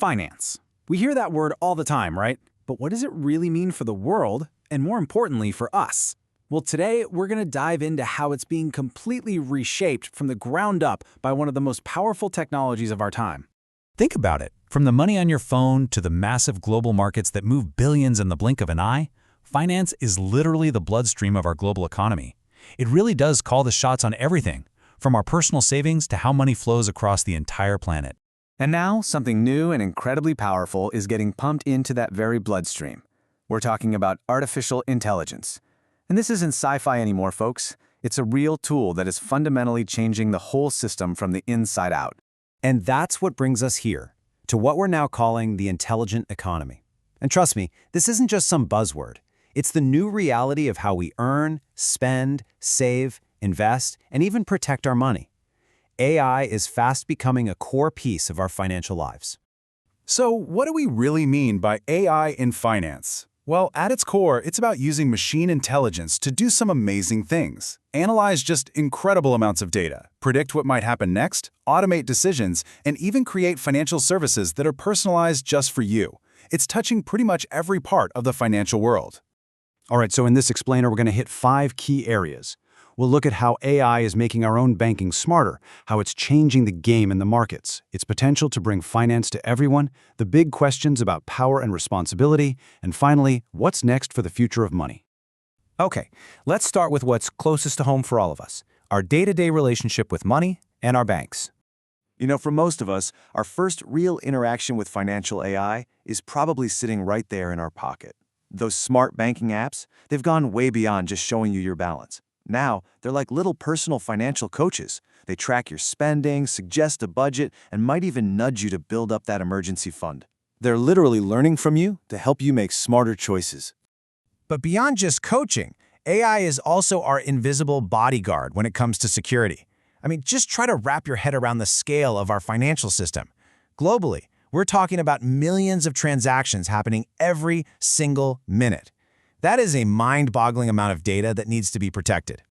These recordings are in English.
Finance. We hear that word all the time, right? But what does it really mean for the world, and more importantly, for us? Well, today we're going to dive into how it's being completely reshaped from the ground up by one of the most powerful technologies of our time. Think about it. From the money on your phone to the massive global markets that move billions in the blink of an eye, finance is literally the bloodstream of our global economy. It really does call the shots on everything, from our personal savings to how money flows across the entire planet. And now, something new and incredibly powerful is getting pumped into that very bloodstream. We're talking about artificial intelligence. And this isn't sci-fi anymore, folks. It's a real tool that is fundamentally changing the whole system from the inside out. And that's what brings us here, to what we're now calling the intelligent economy. And trust me, this isn't just some buzzword. It's the new reality of how we earn, spend, save, invest, and even protect our money. AI is fast becoming a core piece of our financial lives. So what do we really mean by AI in finance? Well, at its core, it's about using machine intelligence to do some amazing things. Analyze just incredible amounts of data, predict what might happen next, automate decisions, and even create financial services that are personalized just for you. It's touching pretty much every part of the financial world. All right, so in this explainer, we're going to hit 5 key areas. We'll look at how AI is making our own banking smarter, how it's changing the game in the markets, its potential to bring finance to everyone, the big questions about power and responsibility, and finally, what's next for the future of money. Okay, let's start with what's closest to home for all of us, our day-to-day relationship with money and our banks. You know, for most of us, our first real interaction with financial AI is probably sitting right there in our pocket. Those smart banking apps, they've gone way beyond just showing you your balance. Now, they're like little personal financial coaches. They track your spending, suggest a budget, and might even nudge you to build up that emergency fund. They're literally learning from you to help you make smarter choices. But beyond just coaching, AI is also our invisible bodyguard when it comes to security. I mean, just try to wrap your head around the scale of our financial system. Globally, we're talking about millions of transactions happening every single minute. That is a mind-boggling amount of data that needs to be protected.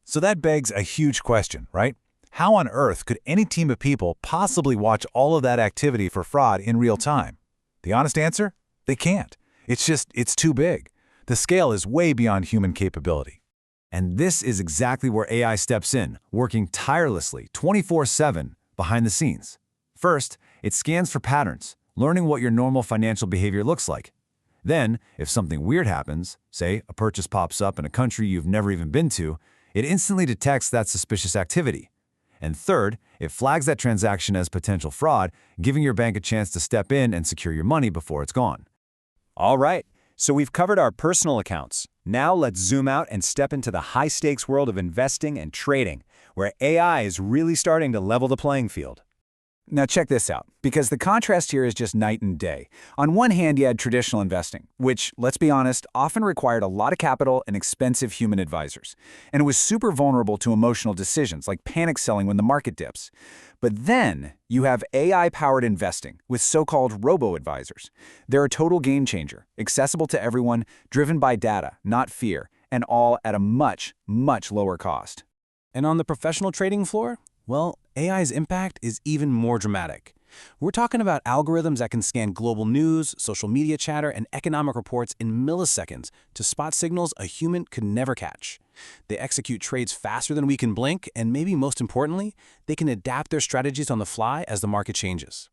So that begs a huge question, right? How on earth could any team of people possibly watch all of that activity for fraud in real time? The honest answer? They can't. It's too big. The scale is way beyond human capability. And this is exactly where AI steps in, working tirelessly 24/7 behind the scenes. First, it scans for patterns, learning what your normal financial behavior looks like. Then, if something weird happens, say a purchase pops up in a country you've never even been to, it instantly detects that suspicious activity. And third, it flags that transaction as potential fraud, giving your bank a chance to step in and secure your money before it's gone. All right, so we've covered our personal accounts. Now let's zoom out and step into the high-stakes world of investing and trading, where AI is really starting to level the playing field. Now check this out, because the contrast here is just night and day. On one hand, you had traditional investing, which, let's be honest, often required a lot of capital and expensive human advisors. And it was super vulnerable to emotional decisions, like panic selling when the market dips. But then you have AI-powered investing with so-called robo-advisors. They're a total game changer, accessible to everyone, driven by data, not fear, and all at a much, much lower cost. And on the professional trading floor? Well, AI's impact is even more dramatic. We're talking about algorithms that can scan global news, social media chatter, and economic reports in milliseconds to spot signals a human could never catch. They execute trades faster than we can blink, and maybe most importantly, they can adapt their strategies on the fly as the market changes.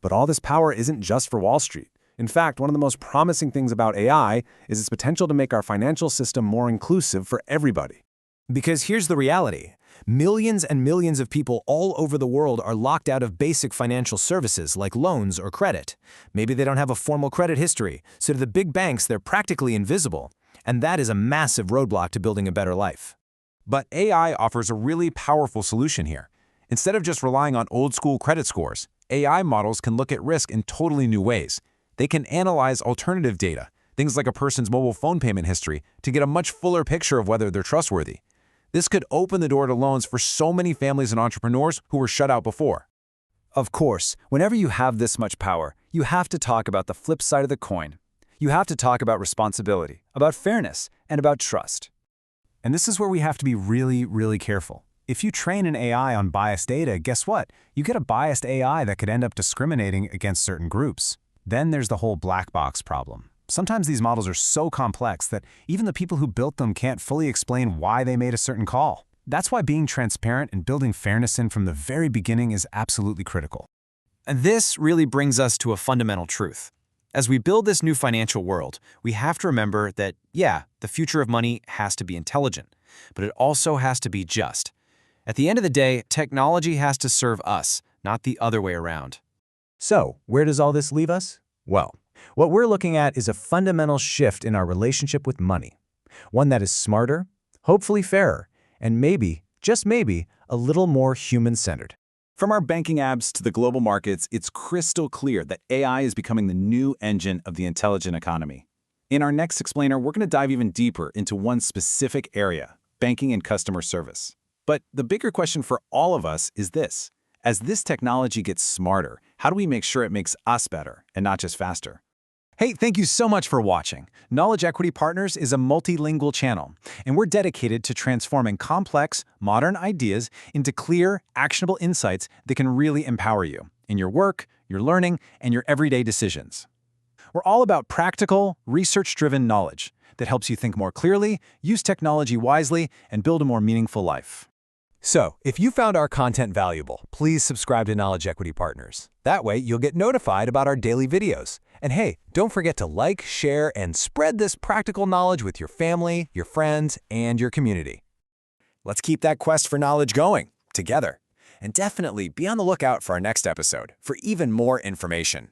But all this power isn't just for Wall Street. In fact, one of the most promising things about AI is its potential to make our financial system more inclusive for everybody. Because here's the reality. Millions and millions of people all over the world are locked out of basic financial services like loans or credit. Maybe they don't have a formal credit history, so to the big banks, they're practically invisible. And that is a massive roadblock to building a better life. But AI offers a really powerful solution here. Instead of just relying on old-school credit scores, AI models can look at risk in totally new ways. They can analyze alternative data, things like a person's mobile phone payment history, to get a much fuller picture of whether they're trustworthy. This could open the door to loans for so many families and entrepreneurs who were shut out before. Of course, whenever you have this much power, you have to talk about the flip side of the coin. You have to talk about responsibility, about fairness, and about trust. And this is where we have to be really, really careful. If you train an AI on biased data, guess what? You get a biased AI that could end up discriminating against certain groups. Then there's the whole black box problem. Sometimes these models are so complex that even the people who built them can't fully explain why they made a certain call. That's why being transparent and building fairness in from the very beginning is absolutely critical. And this really brings us to a fundamental truth. As we build this new financial world, we have to remember that, yeah, the future of money has to be intelligent, but it also has to be just. At the end of the day, technology has to serve us, not the other way around. So, where does all this leave us? Well, what we're looking at is a fundamental shift in our relationship with money. One that is smarter, hopefully fairer, and maybe, just maybe, a little more human-centered. From our banking apps to the global markets, it's crystal clear that AI is becoming the new engine of the intelligent economy. In our next explainer, we're going to dive even deeper into one specific area, banking and customer service. But the bigger question for all of us is this. As this technology gets smarter, how do we make sure it makes us better and not just faster? Hey, thank you so much for watching. Knowledge Equity Partners is a multilingual channel, and we're dedicated to transforming complex, modern ideas into clear, actionable insights that can really empower you in your work, your learning, and your everyday decisions. We're all about practical, research-driven knowledge that helps you think more clearly, use technology wisely, and build a more meaningful life. So, if you found our content valuable, please subscribe to Knowledge Equity Partners. That way, you'll get notified about our daily videos. And hey, don't forget to like, share, and spread this practical knowledge with your family, your friends, and your community. Let's keep that quest for knowledge going, together. And definitely be on the lookout for our next episode for even more information.